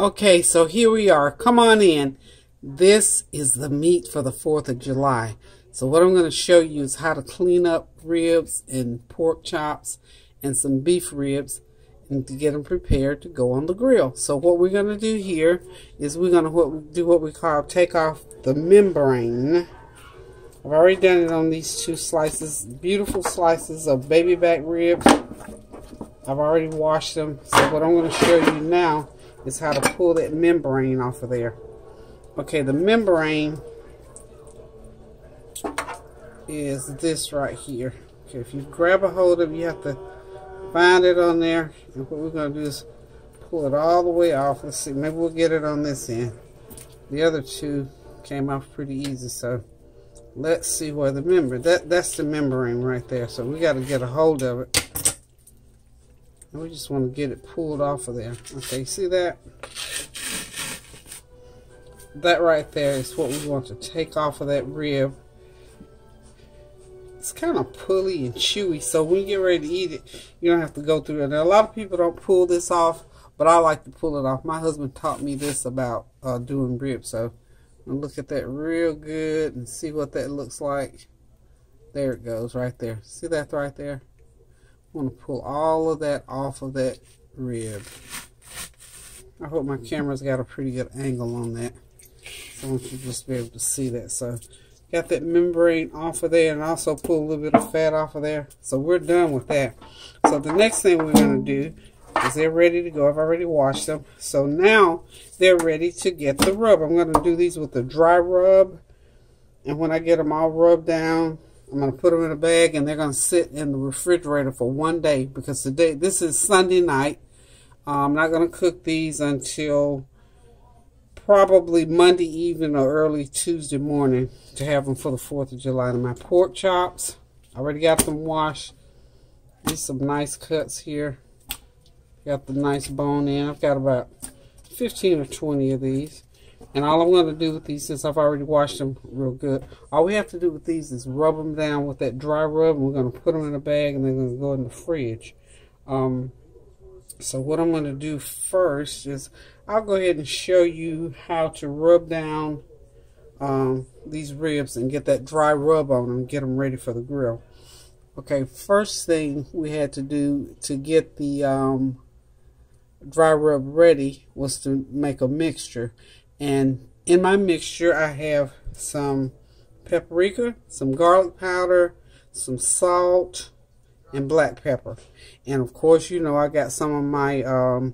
Okay, so here we are. Come on in. This is the meat for the 4th of July. So what I'm going to show you is how to clean up ribs and pork chops and some beef ribs and to get them prepared to go on the grill. So what we're going to do here is we're going to do what we call take off the membrane. I've already done it on these 2 slices, beautiful slices of baby back ribs. I've already washed them. So what I'm going to show you now is how to pull that membrane off of there. Okay, the membrane is this right here. Okay, if you grab a hold of it, you have to find it on there. And what we're going to do is pull it all the way off. Let's see, maybe we'll get it on this end. The other 2 came off pretty easy, so let's see where the membrane, that's the membrane right there. So we got to get a hold of it. And we just want to get it pulled off of there. Okay, see that? That right there is what we want to take off of that rib. It's kind of pulley and chewy, so when you get ready to eat it, you don't have to go through it. Now, a lot of people don't pull this off, but I like to pull it off. My husband taught me this about doing ribs, so I'm gonna look at that real good and see what that looks like. There it goes, right there. See that right there? I want to pull all of that off of that rib. I hope my camera's got a pretty good angle on that. So I want you to just be able to see that. So got that membrane off of there, and also pull a little bit of fat off of there. So we're done with that. So the next thing we're going to do is they're ready to go. I've already washed them. So now they're ready to get the rub. I'm going to do these with the dry rub. And when I get them all rubbed down, I'm going to put them in a bag, and they're going to sit in the refrigerator for 1 day, because today, this is Sunday night. I'm not going to cook these until probably Monday evening or early Tuesday morning to have them for the 4th of July. And my pork chops, I already got them washed. These some nice cuts here. Got the nice bone in. I've got about 15 or 20 of these. And all I'm going to do with these, since I've already washed them real good, all we have to do with these is rub them down with that dry rub. And we're going to put them in a bag, and they're going to go in the fridge. So what I'm going to do first is I'll go ahead and show you how to rub down these ribs and get that dry rub on them and get them ready for the grill. Okay, first thing we had to do to get the dry rub ready was to make a mixture. And in my mixture, I have some paprika, some garlic powder, some salt, and black pepper. And of course, you know, I got some of my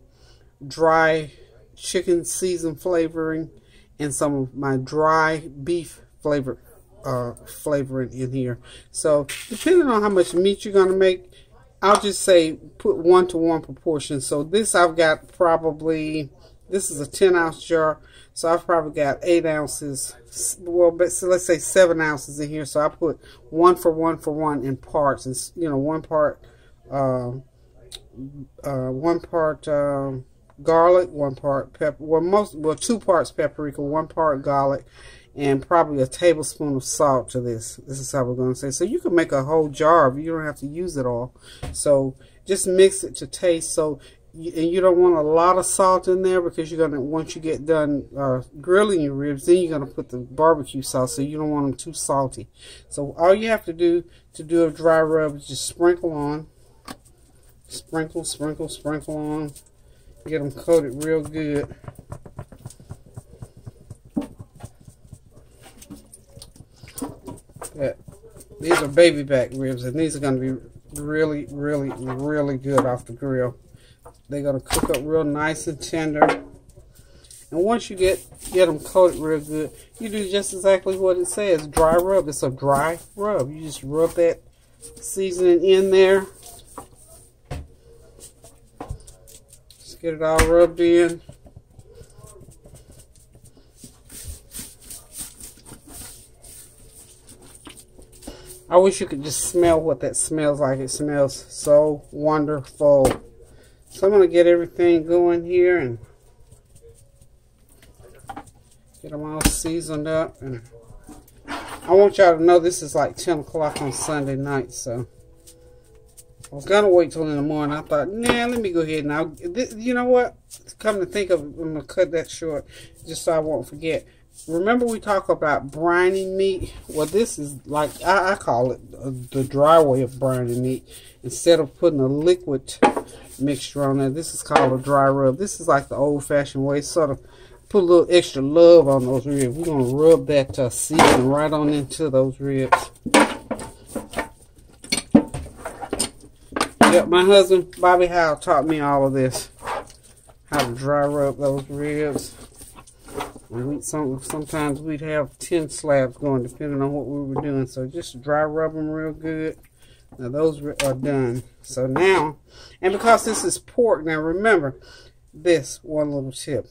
dry chicken seasoned flavoring and some of my dry beef flavoring in here. So depending on how much meat you're going to make, I'll just say put 1-to-1 proportion. So this I've got probably, this is a 10-ounce jar. So I've probably got 8 ounces, well, but so let's say 7 ounces in here. So I put 1 for 1 for 1 in parts. And, you know, 1 part garlic, 1 part pepper. Well, 2 parts paprika, 1 part garlic, and probably a tablespoon of salt to this. This is how we're going to say. So you can make a whole jar, but you don't have to use it all. So just mix it to taste. So. And you don't want a lot of salt in there, because you're gonna, once you get done grilling your ribs, then you're gonna put the barbecue sauce, so you don't want them too salty. So all you have to do a dry rub is just sprinkle on, sprinkle on, get them coated real good. These are baby back ribs, and these are gonna be really good off the grill. They're going to cook up real nice and tender. And once you get them coated real good, you do just exactly what it says, dry rub. It's a dry rub. You just rub that seasoning in there. Just get it all rubbed in. I wish you could just smell what that smells like. It smells so wonderful. So I'm going to get everything going here and get them all seasoned up. And I want y'all to know this is like 10 o'clock on Sunday night, so I was gonna wait till in the morning. I thought, nah, let me go ahead now. You know what? Come to think of it, I'm gonna cut that short just so I won't forget. Remember we talk about brining meat? Well, this is like, I call it the dry way of brining meat. Instead of putting a liquid mixture on there, this is called a dry rub. This is like the old-fashioned way, sort of put a little extra love on those ribs. We're going to rub that seasoning right on into those ribs. Yep, my husband, Bobby Howell, taught me all of this. How to dry rub those ribs. And sometimes we'd have 10 slabs going, depending on what we were doing. So just dry rub them real good. Now those are done. So now, and because this is pork, now remember this one little tip.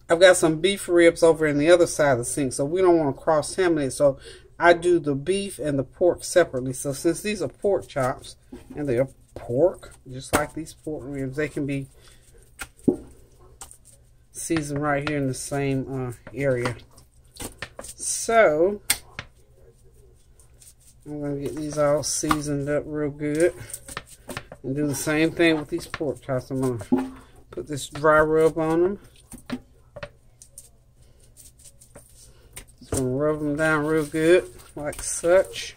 I've got some beef ribs over in the other side of the sink, so we don't want to cross-contaminate. So I do the beef and the pork separately. So since these are pork chops, and they're pork, just like these pork ribs, they can be seasoned right here in the same area. So I'm going to get these all seasoned up real good. And do the same thing with these pork chops. I'm going to put this dry rub on them. Just going to rub them down real good, like such.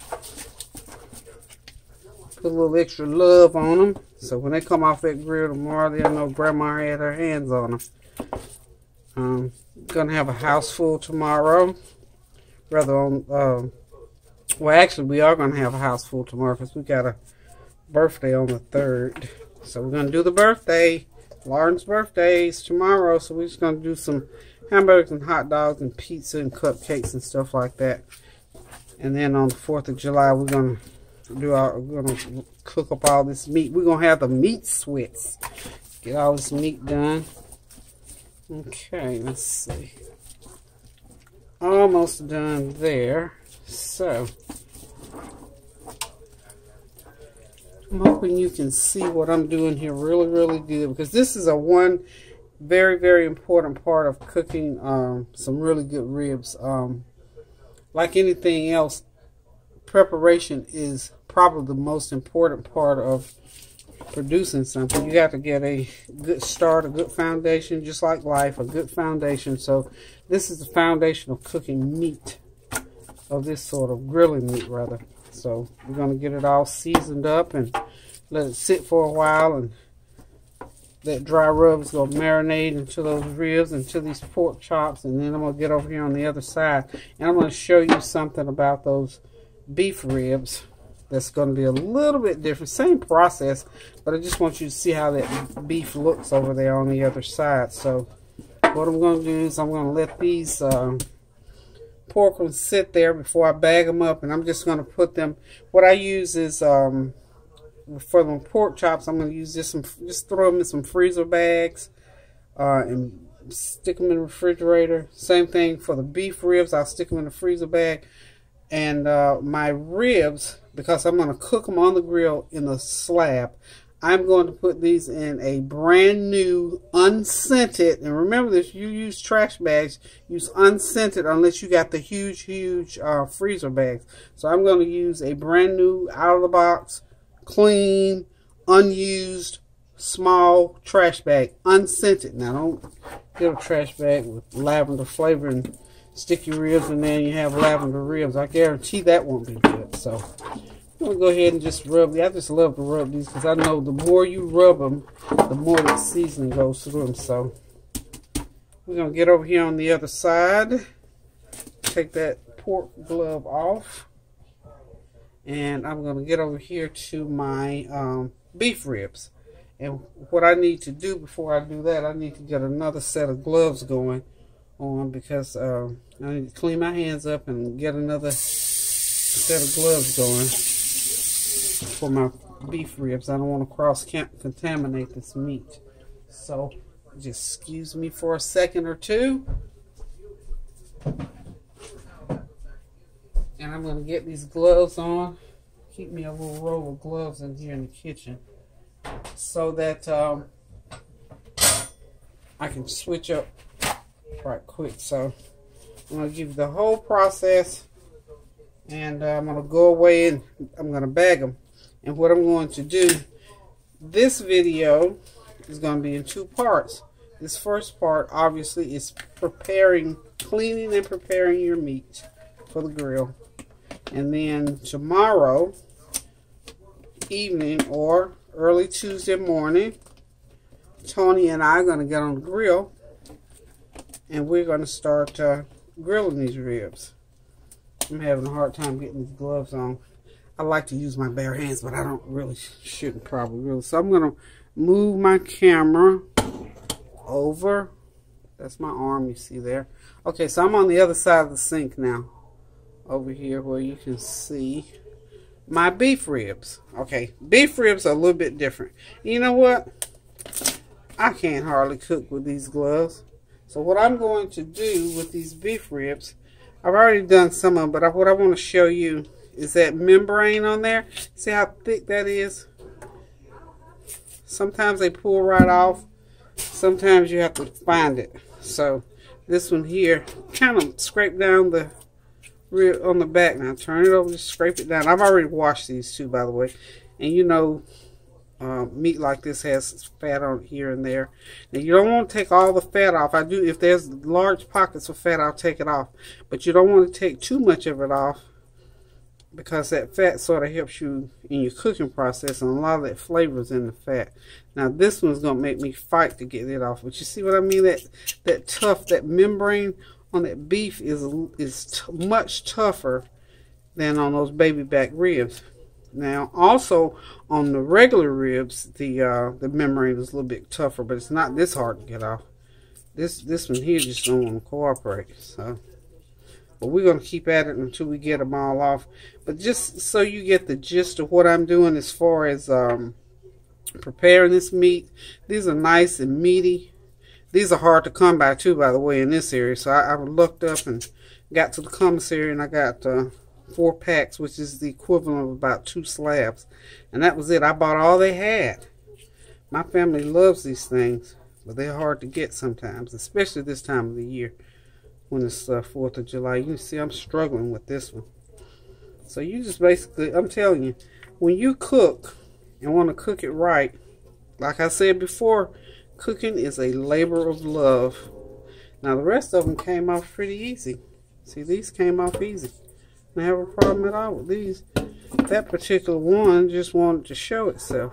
Put a little extra love on them, so when they come off that grill tomorrow, they'll know Grandma had her hands on them. Gonna have a house full tomorrow. Rather on, well, actually, we are gonna have a house full tomorrow because we got a birthday on the 3rd. So we're gonna do the birthday. Lauren's birthday is tomorrow, so we're just gonna do some hamburgers and hot dogs and pizza and cupcakes and stuff like that. And then on the 4th of July, we're gonna cook up all this meat. We're gonna have the meat sweats. Get all this meat done. Okay, let's see. Almost done there. So I'm hoping you can see what I'm doing here really, really good, because this is a one very, very important part of cooking some really good ribs. Like anything else, preparation is probably the most important part of producing something. You got to get a good start, a good foundation, just like life, a good foundation. So this is the foundation of cooking meat, of this sort of grilling meat rather. So we're going to get it all seasoned up and let it sit for a while, and that dry rub is going to marinate into those ribs, into these pork chops, and then I'm going to get over here on the other side and I'm going to show you something about those beef ribs that's going to be a little bit different. Same process, but I just want you to see how that beef looks over there on the other side. So what I'm going to do is I'm going to let these pork ones sit there before I bag them up, and I'm just going to put them, what I use is for the pork chops, I'm going to use just throw them in some freezer bags and stick them in the refrigerator. Same thing for the beef ribs, I'll stick them in the freezer bag. And my ribs, because I'm going to cook them on the grill in a slab, I'm going to put these in a brand new unscented, and remember this, you use trash bags, use unscented unless you got the huge freezer bags. So I'm going to use a brand new, out of the box, clean, unused, small trash bag, unscented. Now don't get a trash bag with lavender flavor and stick your ribs in there and you have lavender ribs. I guarantee that won't be good. So I'm going to go ahead and just rub these. I just love to rub these because I know the more you rub them, the more the seasoning goes through them. So we're going to get over here on the other side. Take that pork glove off. And I'm going to get over here to my beef ribs. And what I need to do before I do that, I need to get another set of gloves going on, because I need to clean my hands up and get another set of gloves going for my beef ribs. I don't want to cross-contaminate this meat. So just excuse me for a second or two. And I'm going to get these gloves on. Keep me a little roll of gloves in here in the kitchen so that I can switch up right quick. So I'm going to give you the whole process, and I'm going to go away and I'm going to bag them. And what I'm going to do, this video is going to be in 2 parts. This first part, obviously, is cleaning and preparing your meat for the grill. And then tomorrow evening or early Tuesday morning, Tony and I are going to get on the grill and we're going to start grilling these ribs. I'm having a hard time getting these gloves on. I like to use my bare hands, but I shouldn't probably really. So I'm going to move my camera over. That's my arm you see there. Okay, so I'm on the other side of the sink now. Over here where you can see my beef ribs. Okay, beef ribs are a little bit different. You know what? I can't hardly cook with these gloves. So what I'm going to do with these beef ribs, I've already done some of them, but what I want to show you is that membrane on there. See how thick that is? Sometimes they pull right off. Sometimes you have to find it. So this one here, kind of scrape down the rib on the back. Now turn it over, just scrape it down. I've already washed these too, by the way. And you know, meat like this has fat on it here and there. Now you don't want to take all the fat off. If there's large pockets of fat, I'll take it off. But you don't want to take too much of it off, because that fat sort of helps you in your cooking process, and a lot of that flavor is in the fat. Now this one's gonna make me fight to get it off, but you see what I mean? That membrane on that beef is much tougher than on those baby back ribs. Now also on the regular ribs, the membrane is a little bit tougher, but it's not this hard to get off. This one here just don't want to cooperate. So, but we're going to keep at it until we get them all off. But just so you get the gist of what I'm doing as far as preparing this meat, these are nice and meaty. These are hard to come by too, by the way, in this area. So I looked up and got to the commissary, and I got 4 packs, which is the equivalent of about 2 slabs. And that was it. I bought all they had. My family loves these things, but they're hard to get sometimes, especially this time of the year when it's 4th of July. You can see I'm struggling with this one. So you just basically, I'm telling you, when you cook and want to cook it right, like I said before, cooking is a labor of love. Now the rest of them came off pretty easy. See, these came off easy. I don't have a problem at all with these. That particular one just wanted to show itself.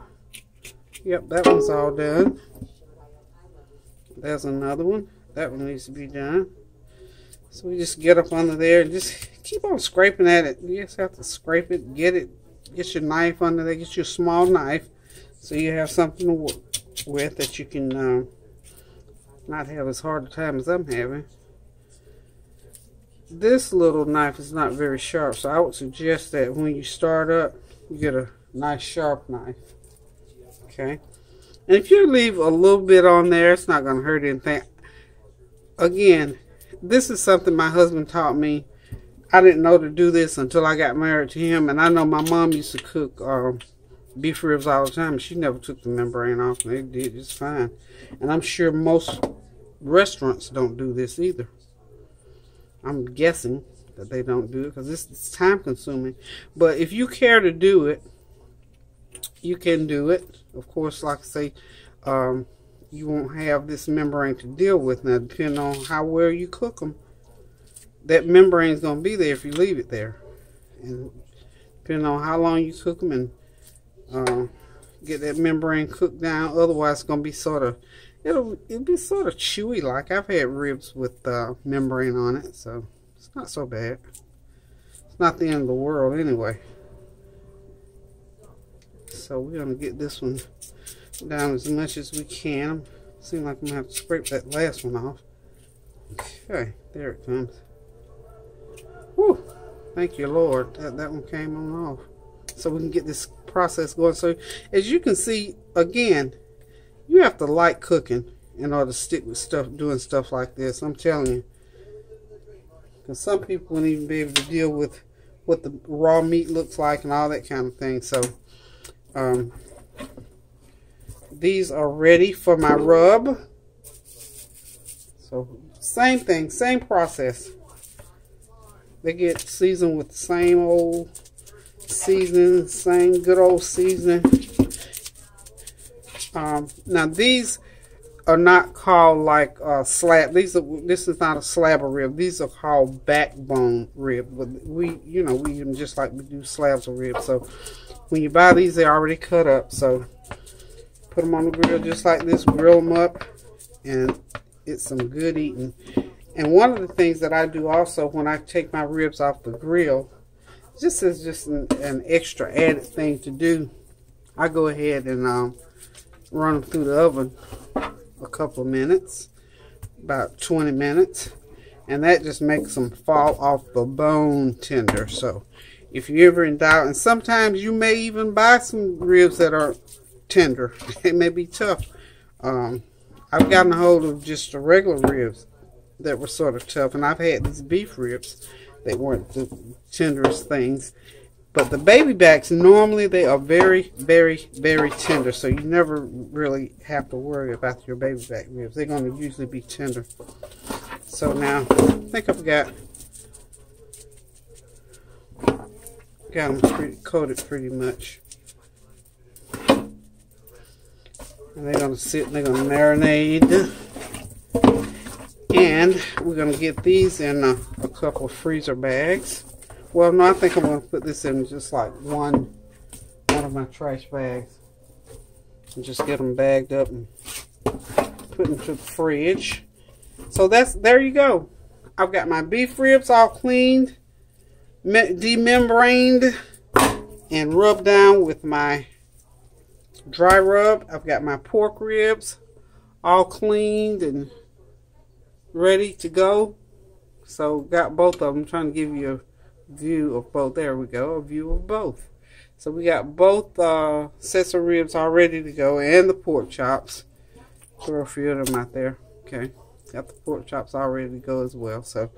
Yep, that one's all done. There's another one. That one needs to be done. So we just get up under there and just keep on scraping at it. You just have to scrape it, get your knife under there, get your small knife, so you have something to work with that you can not have as hard a time as I'm having. This little knife is not very sharp, so I would suggest that when you start up, you get a nice sharp knife. Okay, and if you leave a little bit on there, it's not going to hurt anything. Again, this is something my husband taught me. I didn't know to do this until I got married to him, and I know my mom used to cook beef ribs all the time. She never took the membrane off, and they did just fine. And I'm sure most restaurants don't do this either. I'm guessing that they don't do it because it's time consuming. But if you care to do it, you can do it. Of course, like I say, you won't have this membrane to deal with. Now, depending on how well you cook them, that membrane is going to be there if you leave it there. And depending on how long you cook them and get that membrane cooked down, otherwise it's going to be sort of, it'll be sort of chewy. Like I've had ribs with membrane on it, so it's not so bad. It's not the end of the world anyway. So we're going to get this one down as much as we can. Seems like I'm going to have to scrape that last one off. Okay, there it comes. Whew, thank you, Lord. That one came on off. So we can get this process going. So as you can see, again, you have to like cooking in order to stick with stuff, doing stuff like this. I'm telling you. Because some people wouldn't even be able to deal with what the raw meat looks like and all that kind of thing. So these are ready for my rub. So same thing, same process. They get seasoned with the same old seasoning, same good old seasoning. Now these are not called like slab. This is not a slab of rib. These are called backbone rib. But we use them just like we do slabs of rib. So when you buy these, they're already cut up. So put them on the grill just like this. Grill them up, and it's some good eating. And one of the things that I do also when I take my ribs off the grill, just as an extra added thing to do, I go ahead and run them through the oven a couple of minutes, about 20 minutes, and that just makes them fall off the bone tender. So if you're ever in doubt, and sometimes you may even buy some ribs that are tender, they may be tough. I've gotten a hold of just the regular ribs that were sort of tough, and I've had these beef ribs that weren't the tenderest things. But the baby backs, normally they are very, very, very tender. So you never really have to worry about your baby back ribs. They're going to usually be tender. So now, I think I've got them coated pretty much. And they're going to sit and they're going to marinate. And we're going to get these in a couple of freezer bags. Well, no, I think I'm going to put this in just like one of my trash bags. And just get them bagged up and put them to the fridge. So there you go. I've got my beef ribs all cleaned, demembraned, and rubbed down with my dry rub. I've got my pork ribs all cleaned and ready to go. So got both of them. I'm trying to give you a view of both. There we go, a view of both. So we got both sets of ribs all ready to go, and the pork chops. Throw a few of them out there. Okay, got the pork chops all ready to go as well. So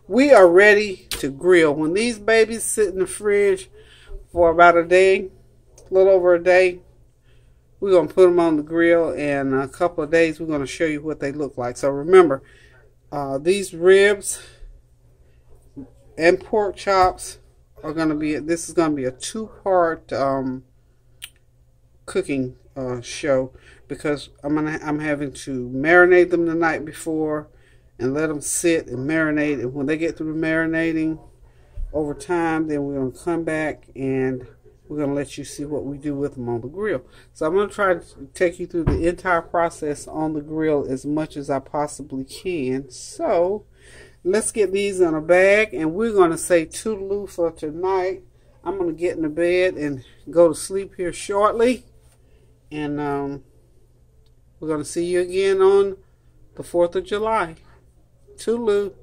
we are ready to grill. When these babies sit in the fridge for about a day, a little over a day, we're going to put them on the grill, and in a couple of days we're going to show you what they look like. So remember, these ribs and pork chops are going to be, this is going to be a two-part cooking show, because I'm having to marinate them the night before and let them sit and marinate, and when they get through marinating over time, then we're going to come back and we're going to let you see what we do with them on the grill. So I'm going to try to take you through the entire process on the grill as much as I possibly can. So let's get these in a bag, and we're going to say toodaloo for tonight. I'm going to get in the bed and go to sleep here shortly. And we're going to see you again on the 4th of July. Toodaloo.